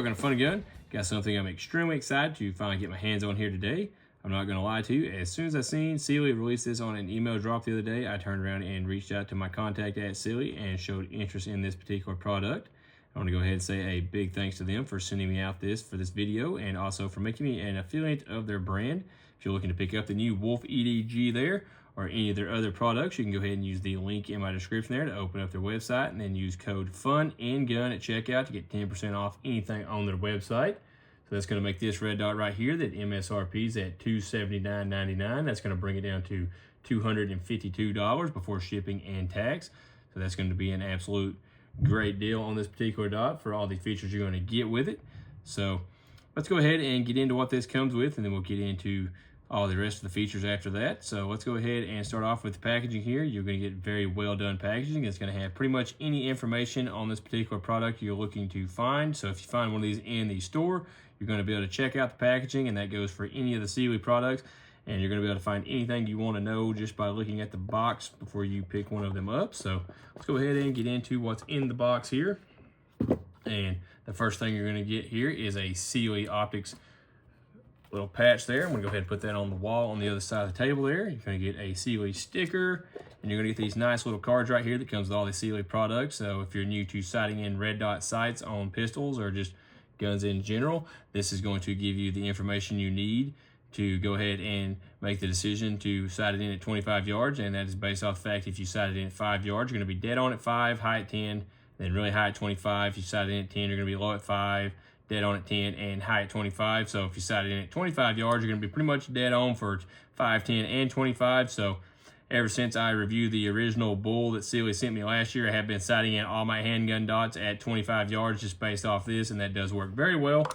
welcome to FunNGun. Got something I'm extremely excited to finally get my hands on here today. I'm not gonna lie to you, as soon as I seen Cyelee release this on an email drop the other day, I turned around and reached out to my contact at Cyelee and showed interest in this particular product. I want to go ahead and say a big thanks to them for sending me out this for this video and also for making me an affiliate of their brand. If you're looking to pick up the new Wolf EDG there or any of their other products, you can go ahead and use the link in my description there to open up their website and then use code FUN&GUN at checkout to get 10% off anything on their website. So that's going to make this red dot right here that MSRP is at $279.99. That's going to bring it down to $252 before shipping and tax. So that's going to be an absolute great deal on this particular dot for all the features you're going to get with it. So let's go ahead and get into what this comes with, and then we'll get into all the rest of the features after that. So let's go ahead and start off with the packaging here. You're going to get very well done packaging. It's going to have pretty much any information on this particular product you're looking to find. So if you find one of these in the store, you're going to be able to check out the packaging, and that goes for any of the Cyelee products. And you're going to be able to find anything you want to know just by looking at the box before you pick one of them up. So let's go ahead and get into what's in the box here. And the first thing you're going to get here is a Cyelee Optics little patch there. I'm going to go ahead and put that on the wall on the other side of the table there. You're going to get a Cyelee sticker, and you're going to get these nice little cards right here that comes with all the Cyelee products. So if you're new to sighting in red dot sights on pistols or just guns in general, this is going to give you the information you need to go ahead and make the decision to sight it in at 25 yards, and that is based off the fact if you sight it in at 5 yards, you're going to be dead on at 5, high at 10, then really high at 25. If you sight it in at 10, you're going to be low at 5, dead on at 10, and high at 25. So if you sight it in at 25 yards, you're going to be pretty much dead on for 5, 10, and 25. So ever since I reviewed the original bull that Cyelee sent me last year, I have been sighting in all my handgun dots at 25 yards just based off this, and that does work very well.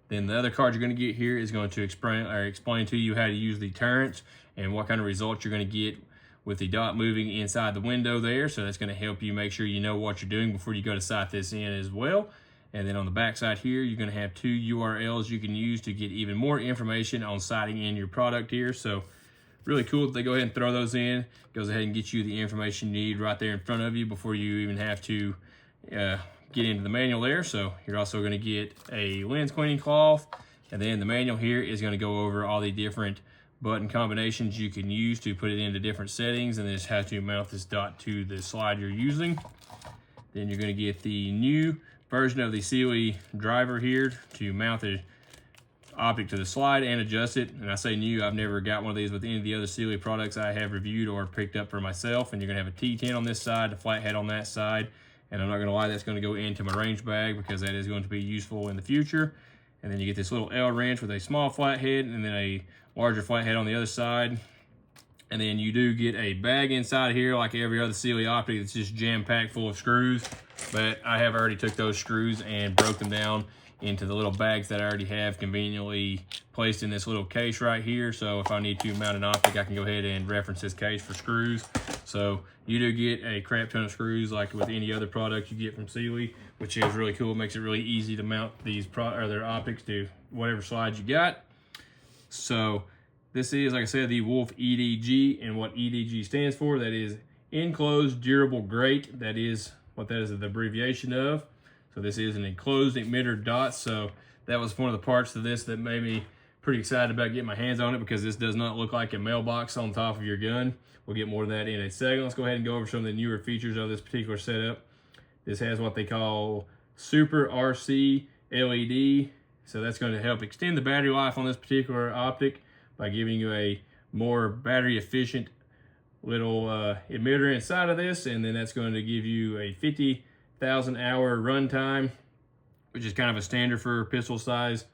Then the other card you're going to get here is going to explain to you how to use the turrets and what kind of results you're going to get with the dot moving inside the window there. So that's going to help you make sure you know what you're doing before you go to sight this in as well. And then on the back side here, you're going to have 2 URLs you can use to get even more information on sighting in your product here. So really cool that they go ahead and throw those in. Goes ahead and get you the information you need right there in front of you before you even have to get into the manual there. So you're also going to get a lens cleaning cloth, and then the manual here is going to go over all the different button combinations you can use to put it into different settings, and then just how to mount this dot to the slide you're using. Then you're going to get the new version of the Cyelee driver here to mount the Optic to the slide and adjust it. And I say new, I've never got one of these with any of the other Cyelee products I have reviewed or picked up for myself. And you're gonna have a T10 on this side, a flat head on that side. And I'm not gonna lie, that's gonna go into my range bag because that is going to be useful in the future. And then you get this little L wrench with a small flat head and then a larger flat head on the other side. And then you do get a bag inside here like every other Cyelee Optic that's just jam-packed full of screws. But I have already took those screws and broke them down into the little bags that I already have conveniently placed in this little case right here. So if I need to mount an Optic, I can go ahead and reference this case for screws. So you do get a crap ton of screws like with any other product you get from Cyelee, which is really cool. It makes it really easy to mount these their optics to whatever slide you got. So this is, like I said, the Wolf EDG, and what EDG stands for, that is enclosed durable grate. That is what that is the abbreviation of. So this is an enclosed emitter dot. So that was one of the parts of this that made me pretty excited about getting my hands on it, because this does not look like a mailbox on top of your gun. We'll get more of that in a second. Let's go ahead and go over some of the newer features of this particular setup. This has what they call Super RC LED. So that's going to help extend the battery life on this particular optic by giving you a more battery efficient little emitter inside of this. And then that's going to give you a 50,000 hour runtime, which is kind of a standard for pistol size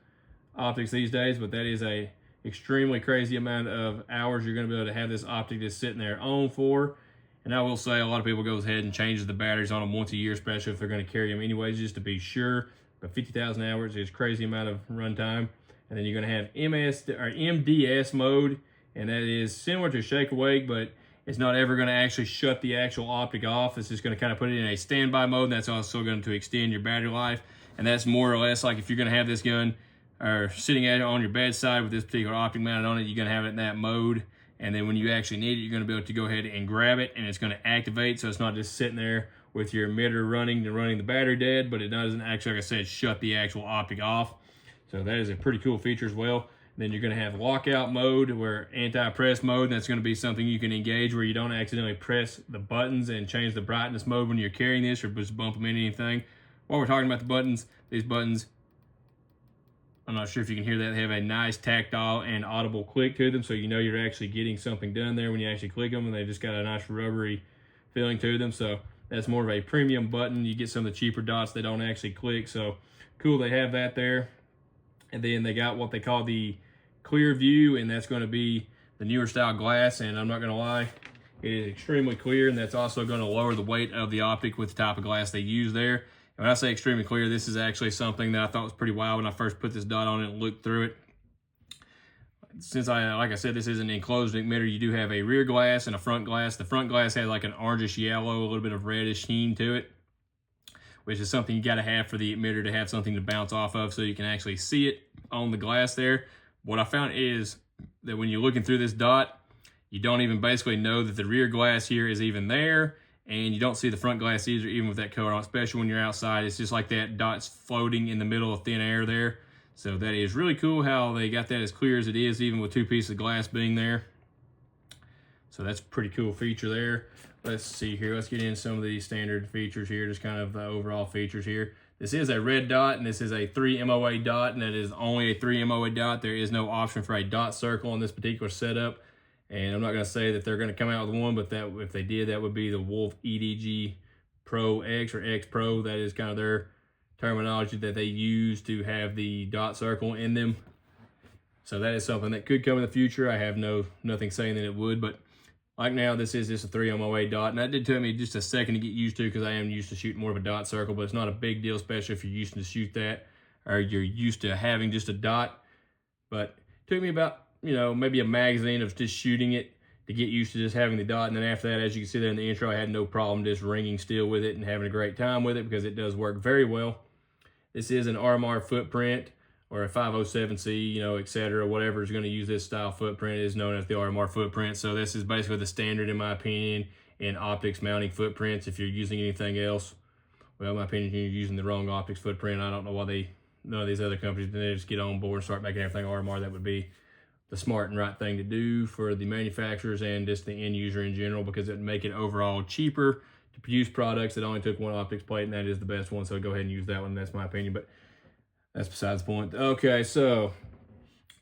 optics these days, but that is a extremely crazy amount of hours you're going to be able to have this optic just sitting there on for. And I will say a lot of people go ahead and change the batteries on them once a year, especially if they're going to carry them anyways, just to be sure. But 50,000 hours is crazy amount of runtime. And then you're going to have MDS mode, and that is similar to shake awake, but it's not ever going to actually shut the actual optic off. It's just going to kind of put it in a standby mode, and that's also going to extend your battery life. And that's more or less like if you're going to have this gun or sitting at it on your bedside with this particular optic mounted on it, you're going to have it in that mode. And then when you actually need it, you're going to be able to go ahead and grab it, and it's going to activate. So it's not just sitting there with your emitter running the battery dead, but it doesn't actually, like I said, shut the actual optic off. So that is a pretty cool feature as well. Then you're going to have lockout mode, where anti-press mode. That's going to be something you can engage where you don't accidentally press the buttons and change the brightness mode when you're carrying this, or just bump them into anything. While we're talking about the buttons, these buttons, I'm not sure if you can hear that, they have a nice tactile and audible click to them, so you know you're actually getting something done there when you actually click them, and they just got a nice rubbery feeling to them. So that's more of a premium button. You get some of the cheaper dots, they don't actually click, so cool they have that there. And then they got what they call the clear view, and that's going to be the newer style glass, and I'm not going to lie, it is extremely clear, and that's also going to lower the weight of the optic with the type of glass they use there. And when I say extremely clear, this is actually something that I thought was pretty wild when I first put this dot on it and looked through it. Since like I said, this is an enclosed emitter, you do have a rear glass and a front glass. The front glass has like an orangish yellow, a little bit of reddish sheen to it, which is something you got to have for the emitter to have something to bounce off of so you can actually see it on the glass there. What I found is that when you're looking through this dot, you don't even basically know that the rear glass here is even there, and you don't see the front glass either, even with that color on, especially when you're outside. It's just like that dot's floating in the middle of thin air there. So that is really cool how they got that as clear as it is, even with two pieces of glass being there. So that's a pretty cool feature there. Let's see here. Let's get into some of these standard features here, just kind of the overall features here. This is a red dot, and this is a 3 MOA dot, and it is only a 3 MOA dot. There is no option for a dot circle in this particular setup. And I'm not going to say that they're going to come out with one, but that if they did, that would be the Wolf EDG Pro X or X Pro. That is kind of their terminology that they use to have the dot circle in them. So that is something that could come in the future. I have nothing saying that it would, but like now, this is just a 3 MOA dot, and that did take me just a second to get used to because I am used to shooting more of a dot circle, but it's not a big deal, especially if you're used to shoot that or you're used to having just a dot. But it took me about, maybe a magazine of just shooting it to get used to just having the dot, and then after that, as you can see there in the intro, I had no problem just ringing still with it and having a great time with it because it does work very well. This is an RMR footprint, or a 507C, etc. Whatever is going to use this style footprint is known as the RMR footprint. So this is basically the standard, in my opinion, in optics mounting footprints. If you're using anything else, well, in my opinion, you're using the wrong optics footprint. I don't know why none of these other companies, they just get on board and start making everything RMR. That would be the smart and right thing to do for the manufacturers and just the end user in general, because it would make it overall cheaper to produce products that only took one optics plate, and that is the best one. So go ahead and use that one. That's my opinion, but that's besides the point. Okay, so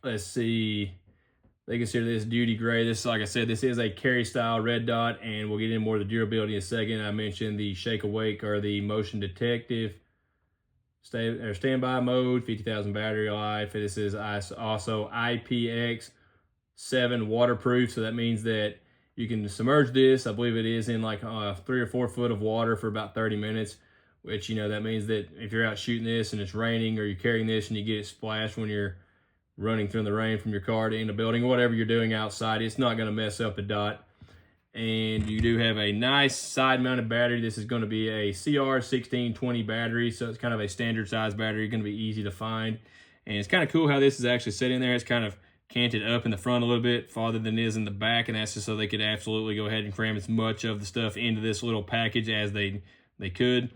let's see. They consider this duty gray. This, like I said, this is a carry style red dot, and we'll get into more of the durability in a second. I mentioned the shake awake or the motion detective standby mode, 50,000 battery life. This is also IPX7 waterproof, so that means that you can submerge this. I believe it is in like 3 or 4 foot of water for about 30 minutes. Which, that means that if you're out shooting this and it's raining, or you're carrying this and you get it splashed when you're running through the rain from your car to in the building, or whatever you're doing outside, it's not going to mess up the dot. And you do have a nice side-mounted battery. This is going to be a CR1620 battery, so it's kind of a standard size battery, going to be easy to find. And it's kind of cool how this is actually sitting there. It's kind of canted up in the front a little bit farther than it is in the back, and that's just so they could absolutely go ahead and cram as much of the stuff into this little package as they could.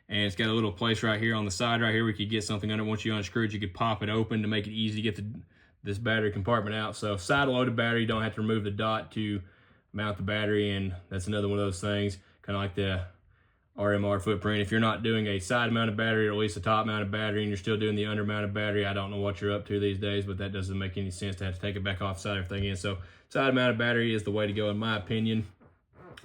And it's got a little place right here on the side right here where you could get something under. Once you unscrew it, you could pop it open to make it easy to get this battery compartment out. So side-loaded battery, you don't have to remove the dot to mount the battery, and that's another one of those things, kind of like the RMR footprint. If you're not doing a side-mounted battery, or at least a top-mounted battery, and you're still doing the under-mounted battery, I don't know what you're up to these days, but that doesn't make any sense to have to take it back off, side everything in. So side-mounted battery is the way to go, in my opinion.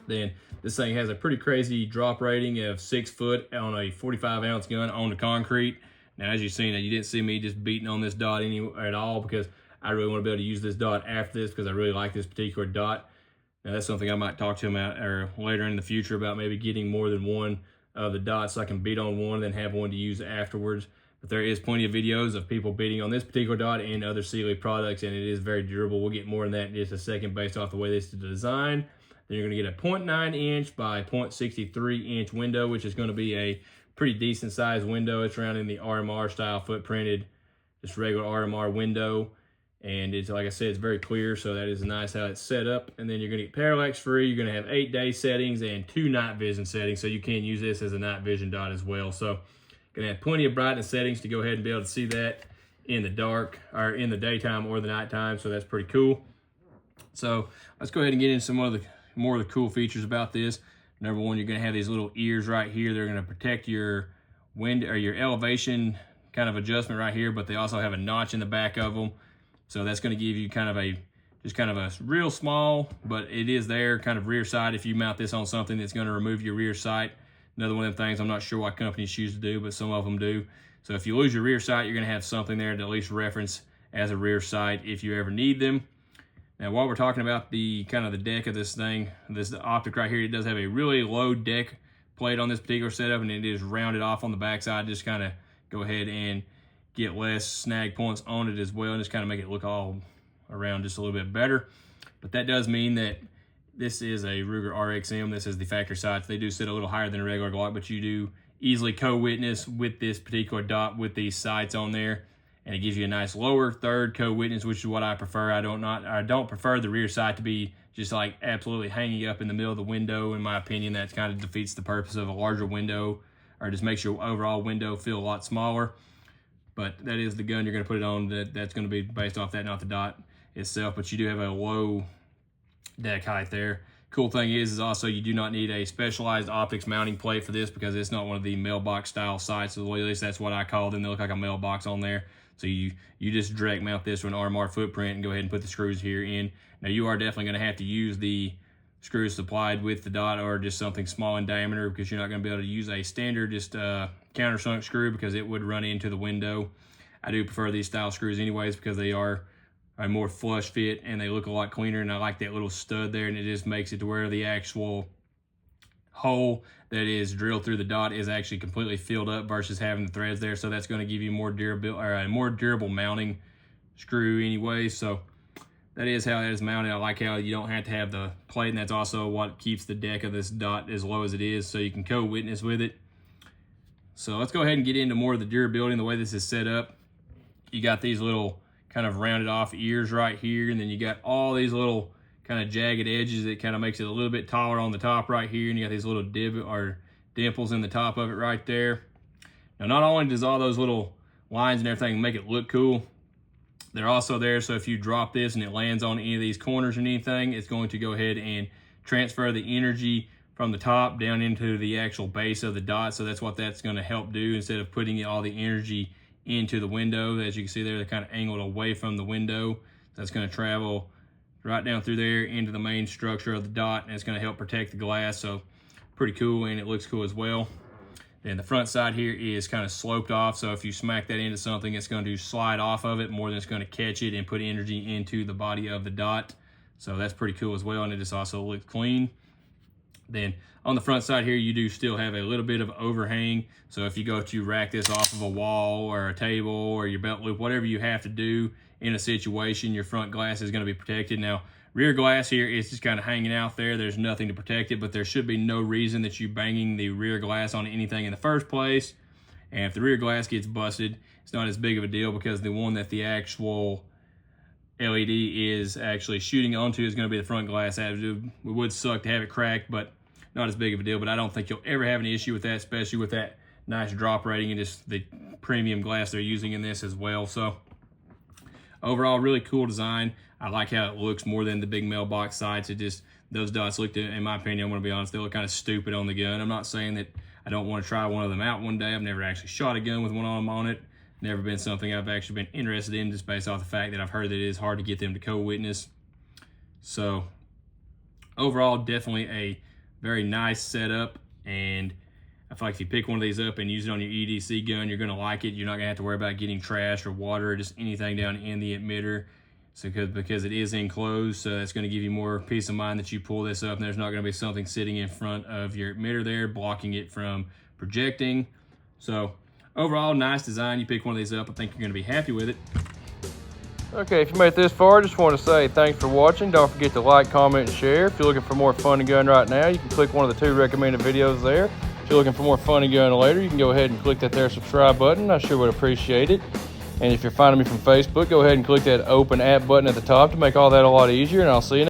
Then this thing has a pretty crazy drop rating of 6 foot on a 45-ounce gun on the concrete. Now, as you've seen, you didn't see me just beating on this dot at all, because I really want to be able to use this dot after this, because I really like this particular dot. Now, that's something I might talk to him about or later in the future about, maybe getting more than one of the dots so I can beat on one and then have one to use afterwards. But there is plenty of videos of people beating on this particular dot and other Cyelee products, and it is very durable. We'll get more on that in just a second based off the way this is designed. Then you're going to get a 0.9 inch by 0.63 inch window, which is going to be a pretty decent sized window. It's around in the RMR style footprinted, just regular RMR window. And it's, like I said, it's very clear, so that is nice how it's set up. And then you're gonna get parallax free. You're gonna have 8-day settings and 2 night vision settings, so you can use this as a night vision dot as well. So gonna have plenty of brightness settings to go ahead and be able to see that in the dark, or in the daytime or the nighttime, so that's pretty cool. So let's go ahead and get into some more of the cool features about this. Number one, you're gonna have these little ears right here. They're gonna protect your wind or your elevation kind of adjustment right here, but they also have a notch in the back of them. So that's going to give you kind of a real small, but it is there, kind of rear sight if you mount this on something that's going to remove your rear sight. Another one of them things I'm not sure what companies choose to do, but some of them do. So if you lose your rear sight, you're going to have something there to at least reference as a rear sight if you ever need them. Now, while we're talking about the kind of the deck of this thing, this Optic right here, it does have a really low deck plate on this particular setup, and it is rounded off on the backside. Just kind of go ahead and get less snag points on it as well, and just kind of make it look all around just a little bit better. But that does mean that this is a Ruger RXM. This is the factory sights. They do sit a little higher than a regular Glock, but you do easily co-witness with this particular dot with these sights on there, and it gives you a nice lower third co-witness, which is what I prefer. I don't prefer the rear sight to be just like absolutely hanging up in the middle of the window. In my opinion, that kind of defeats the purpose of a larger window, or just makes your overall window feel a lot smaller. But that is the gun you're going to put it on. That's going to be based off that, not the dot itself. But you do have a low deck height there. Cool thing is also you do not need a specialized optics mounting plate for this, because it's not one of the mailbox style sights. So at least that's what I call them. They look like a mailbox on there. So you just direct mount this with an RMR footprint and go ahead and put the screws here in. Now you are definitely going to have to use the screws supplied with the dot, or just something small in diameter, because you're not going to be able to use a standard just countersunk screw, because it would run into the window. I do prefer these style screws anyways, because they are a more flush fit and they look a lot cleaner, and I like that little stud there, and it just makes it to where the actual hole that is drilled through the dot is actually completely filled up versus having the threads there. So that's going to give you more durable mounting screw anyway. So that is how it is mounted. I like how you don't have to have the plate, and that's also what keeps the deck of this dot as low as it is, so you can co-witness with it. So let's go ahead and get into more of the durability and the way this is set up. You got these little kind of rounded off ears right here, and then you got all these little kind of jagged edges that kind of makes it a little bit taller on the top right here, and you got these little dimples in the top of it right there. Now, not only does all those little lines and everything make it look cool, they're also there, so if you drop this and it lands on any of these corners or anything, it's going to go ahead and transfer the energy from the top down into the actual base of the dot. So that's what that's going to help do, instead of putting all the energy into the window. As you can see there, they're kind of angled away from the window. That's going to travel right down through there into the main structure of the dot, and it's going to help protect the glass. So pretty cool, and it looks cool as well. Then the front side here is kind of sloped off, so if you smack that into something, it's going to slide off of it more than it's going to catch it and put energy into the body of the dot. So that's pretty cool as well, and it just also looks clean. Then on the front side here, you do still have a little bit of overhang. So if you go to rack this off of a wall or a table or your belt loop, whatever you have to do in a situation, your front glass is going to be protected. Now, rear glass here is just kind of hanging out there. There's nothing to protect it, but there should be no reason that you banging the rear glass on anything in the first place. And if the rear glass gets busted, it's not as big of a deal, because the one that the actual LED is actually shooting onto is going to be the front glass. It would suck to have it cracked, but not as big of a deal. But I don't think you'll ever have any issue with that, especially with that nice drop rating and just the premium glass they're using in this as well. So overall, really cool design. I like how it looks more than the big mailbox sights. It just, those dots looked, in my opinion, I'm going to be honest, they look kind of stupid on the gun. I'm not saying that I don't want to try one of them out one day. I've never actually shot a gun with one of them on it. Never been something I've actually been interested in, just based off the fact that I've heard that it is hard to get them to co-witness. So overall, definitely a very nice setup, and I feel like if you pick one of these up and use it on your EDC gun, you're going to like it. You're not going to have to worry about getting trash or water or just anything down in the emitter. So because it is enclosed, so that's going to give you more peace of mind that you pull this up and there's not going to be something sitting in front of your emitter there blocking it from projecting. So overall, nice design. You pick one of these up, I think you're going to be happy with it. Okay, if you made it this far, I just want to say thanks for watching. Don't forget to like, comment, and share. If you're looking for more Fun and Gun right now, you can click one of the 2 recommended videos there. If you're looking for more Fun and Gun later, you can go ahead and click that there subscribe button. I sure would appreciate it. And if you're finding me from Facebook, go ahead and click that open app button at the top to make all that a lot easier, and I'll see you next time.